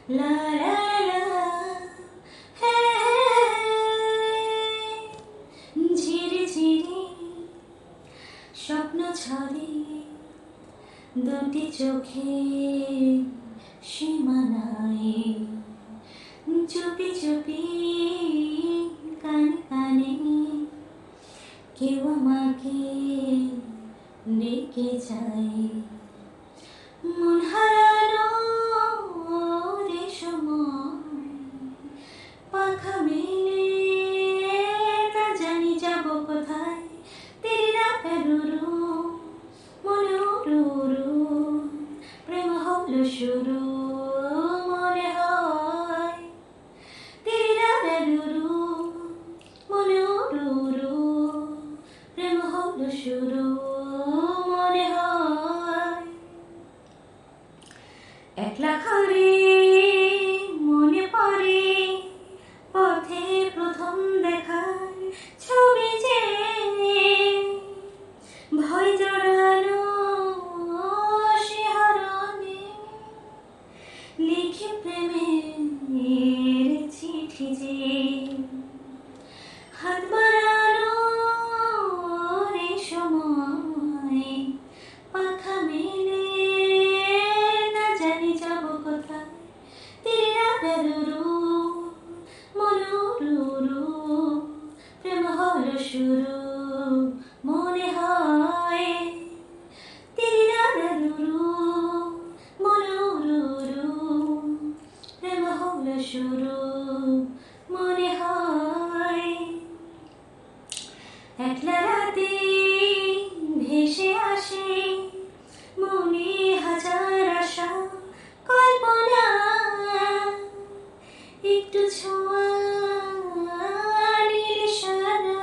লা লা লা, হে ঝিরি ঝিরি স্বপ্ন ছড়ে দুটি চোখে সীমানায়, চুপি চুপি কানে কানে কেউ আমাকে ডেকে যায়। মন হারানো রে সময়, পাখা মেলে তা জানি যাব কোথায়। তেরা পেরুরু মনে উড়ু প্রেম হলো শুরু মনে হয়। তেরা পেরুরু মনে উড়ু প্রেম হলো শুরু মনে হয়। একলা ঘরে মনে পড়ে পথে প্রথম দেখার ছবি যে, ভয় জড়ানো শিহরণে লিখি প্রেমের চিঠি যে। হাত বাড়ানো রে সময়, পাখা মেলে না জানি যাব কোথায়। তেরা বেরুরু মনুরুরু প্রেম হলো শুরু মনে হয়। তেরা বেরুরু মনুরুরু প্রেম হলো শুরু মনে হয়। একলা রাতে ভেসে আসে মনে হাজার আশা কল্পনা, একটু ছোঁয়া নিশানা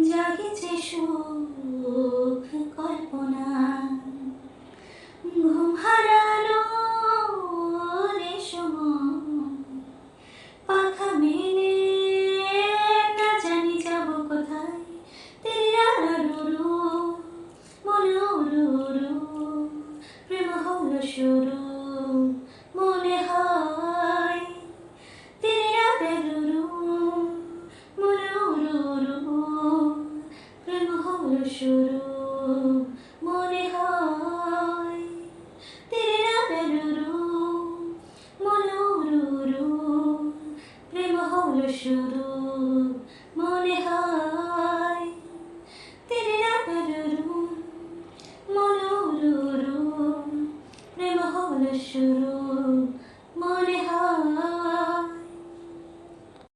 জাগেছে সুখ কল্পনা। ঘুম হারানো রে সময়, পাখা মেলে না জানি যাব কোথায়। তেরা রুরু মনুরুরু প্রেম হলো শুরু মনে হয়। তেরা বেরুরু মনুরুরু প্রেম হলো শুরু মনে হয়। তেরা বেরুরু মনুরুরু প্রেম হলো শুরু মনে হয়। তেরা বেরুরু মনুরুরু প্রেম হলো শুরু মনে হয়।